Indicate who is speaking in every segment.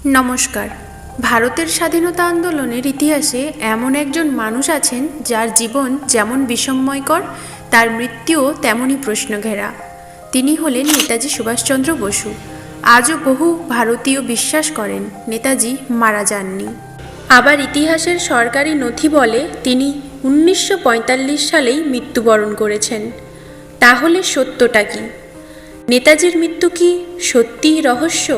Speaker 1: নমস্কার। ভারতের স্বাধীনতা আন্দোলনের ইতিহাসে এমন একজন মানুষ আছেন যার জীবন যেমন বিষময়কর, তার মৃত্যুও তেমনই প্রশ্নঘেরা। তিনি হলেন নেতাজি সুভাষচন্দ্র বসু। আজও বহু ভারতীয় বিশ্বাস করেন নেতাজি মারা যাননি। আবার ইতিহাসের সরকারি নথি বলে তিনি 1945 সালেই মৃত্যুবরণ করেছেন। তাহলে সত্যটা কি? নেতাজির মৃত্যু কি সত্যিই রহস্য,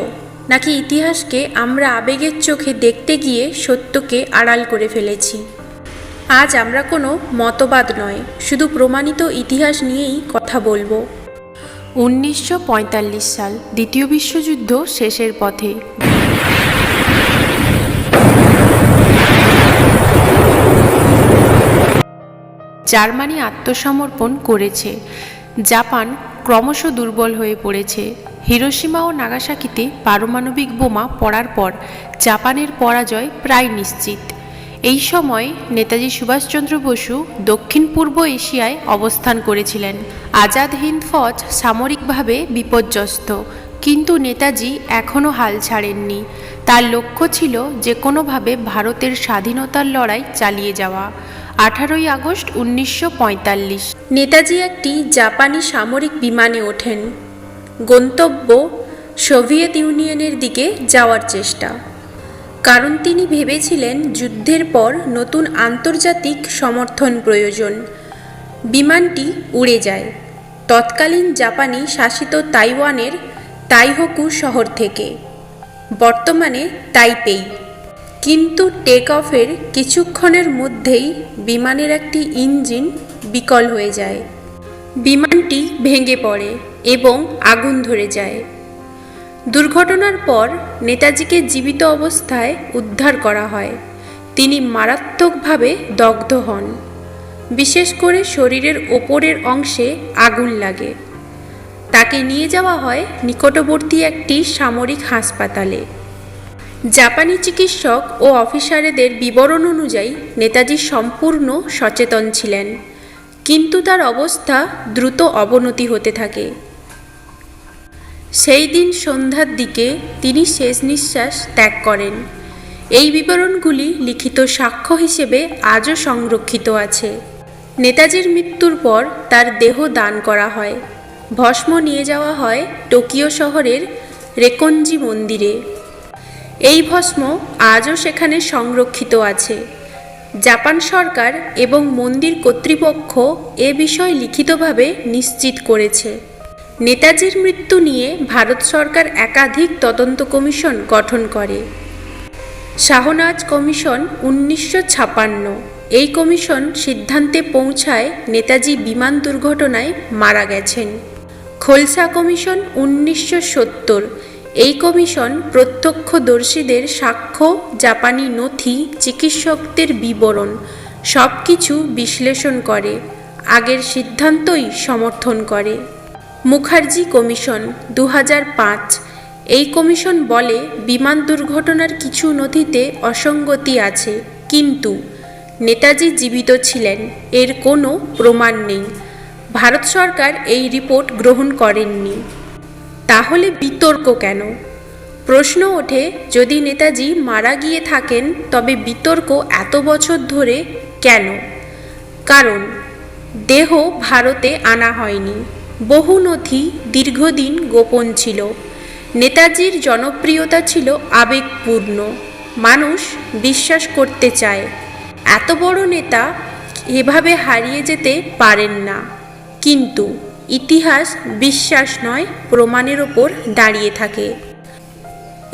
Speaker 1: নাকি ইতিহাসকে আমরা আবেগের চোখে দেখতে গিয়ে সত্যকে আড়াল করে ফেলেছি? আজ আমরা কোনো মতবাদ নয়, শুধু প্রমাণিত ইতিহাস নিয়েই কথা বলবো। 1945 সাল, দ্বিতীয় বিশ্বযুদ্ধ শেষের পথে। জার্মানি আত্মসমর্পণ করেছে। জাপান ক্রমশ দুর্বল হয়ে পড়েছে। হিরোশিমা ও নাগাসাকিতে পারমাণবিক বোমা পড়ার পর জাপানের পরাজয় প্রায় নিশ্চিত। এই সময় নেতাজি সুভাষচন্দ্র বসু দক্ষিণ পূর্ব এশিয়ায় অবস্থান করেছিলেন। আজাদ হিন্দ ফৌজ সামরিকভাবে বিপর্যস্ত, কিন্তু নেতাজি এখনও হাল ছাড়েননি। তার লক্ষ্য ছিল যে কোনোভাবে ভারতের স্বাধীনতার লড়াই চালিয়ে যাওয়া। 18ই আগস্ট 1945 নেতাজি একটি জাপানি সামরিক বিমানে ওঠেন। গন্তব্য সোভিয়েত ইউনিয়নের দিকে যাওয়ার চেষ্টা। কারণ তিনি ভেবেছিলেন যুদ্ধের পর নতুন আন্তর্জাতিক সমর্থন প্রয়োজন। বিমানটি উড়ে যায় তৎকালীন জাপানি শাসিত তাইওয়ানের তাইহোকু শহর থেকে, বর্তমানে তাইপেই। কিন্তু টেক অফের কিছুক্ষণের মধ্যেই বিমানের একটি ইঞ্জিন বিকল হয়ে যায়। বিমানটি ভেঙে পড়ে এবং আগুন ধরে যায়। দুর্ঘটনার পর নেতাজিকে জীবিত অবস্থায় উদ্ধার করা হয়। তিনি মারাত্মকভাবে দগ্ধ হন। বিশেষ করে শরীরের ওপরের অংশে আগুন লাগে। তাকে নিয়ে যাওয়া হয় নিকটবর্তী একটি সামরিক হাসপাতালে। জাপানি চিকিৎসক ও অফিসারদের বিবরণ অনুযায়ী নেতাজি সম্পূর্ণ সচেতন ছিলেন, কিন্তু তার অবস্থা দ্রুত অবনতি হতে থাকে। সেই দিন সন্ধ্যার দিকে তিনি শেষ নিঃশ্বাস ত্যাগ করেন। এই বিবরণগুলি লিখিত সাক্ষ্য হিসেবে আজও সংরক্ষিত আছে। নেতাজির মৃত্যুর পর তার দেহ দান করা হয়। ভস্ম নিয়ে যাওয়া হয় টোকিও শহরের রেকনজি মন্দিরে। এই ভস্ম আজও সেখানে সংরক্ষিত আছে। জাপান সরকার এবং মন্দির কর্তৃপক্ষ এ বিষয় লিখিতভাবে নিশ্চিত করেছে। নেতাজির মৃত্যু নিয়ে ভারত সরকার একাধিক তদন্ত কমিশন গঠন করে। শাহনাজ কমিশন 1956। এই কমিশন সিদ্ধান্তে পৌঁছায় নেতাজি বিমান দুর্ঘটনায় মারা গেছেন। খোলসা কমিশন 1970। এই কমিশন প্রত্যক্ষদর্শীদের সাক্ষ্য, জাপানি নথি, চিকিৎসকদের বিবরণ সব কিছু বিশ্লেষণ করে আগের সিদ্ধান্তই সমর্থন করে। মুখার্জি কমিশন 2005। এই কমিশন বলে বিমান দুর্ঘটনার কিছু নথিতে অসঙ্গতি আছে, কিন্তু নেতাজি জীবিত ছিলেন এর কোনো প্রমাণ নেই। ভারত সরকার এই রিপোর্ট গ্রহণ করেননি। তাহলে বিতর্ক কেন? প্রশ্ন ওঠে, যদি নেতাজি মারা গিয়ে থাকেন তবে বিতর্ক এত বছর ধরে কেন? কারণ দেহ ভারতে আনা হয়নি। বহু নথি দীর্ঘদিন গোপন ছিল। নেতাজির জনপ্রিয়তা ছিল আবেগপূর্ণ। মানুষ বিশ্বাস করতে চায় এত বড় নেতা এভাবে হারিয়ে যেতে পারেন না। কিন্তু ইতিহাস বিশ্বাস নয়, প্রমাণের ওপর দাঁড়িয়ে থাকে।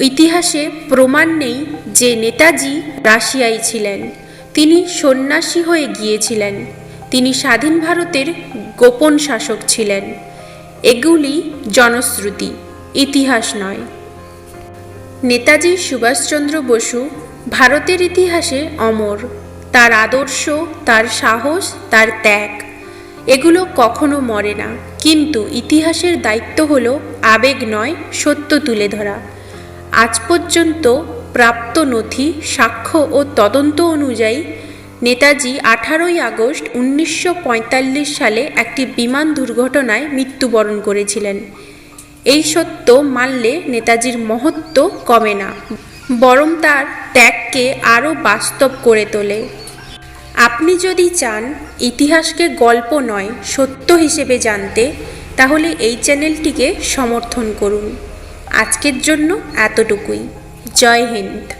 Speaker 1: ইতিহাসে প্রমাণ নেই যে নেতাজি রাশিয়ায় ছিলেন। তিনি সন্ন্যাসী হয়ে গিয়েছিলেন। তিনি স্বাধীন ভারতের গোপন শাসক ছিলেন। এগুলি জনশ্রুতি, ইতিহাস নয়। নেতাজি সুভাষচন্দ্র বসু ভারতের ইতিহাসে অমর। তার আদর্শ, তার সাহস, তার ত্যাগ, এগুলো কখনো মরে না। কিন্তু ইতিহাসের দায়িত্ব হলো আবেগ নয়, সত্য তুলে ধরা। আজ পর্যন্ত প্রাপ্ত নথি, সাক্ষ্য ও তদন্ত অনুযায়ী নেতাজি 18ই আগস্ট 1945 সালে একটি বিমান দুর্ঘটনায় মৃত্যুবরণ করেছিলেন। এই সত্য মানলে নেতাজির মহত্ব কমে না, বরং তার ত্যাগকে আরও বাস্তব করে তোলে। আপনি যদি চান ইতিহাসকে গল্প নয় সত্য হিসেবে জানতে, তাহলে এই চ্যানেলটিকে সমর্থন করুন। আজকের জন্য এতটুকুই। জয় হিন্দ।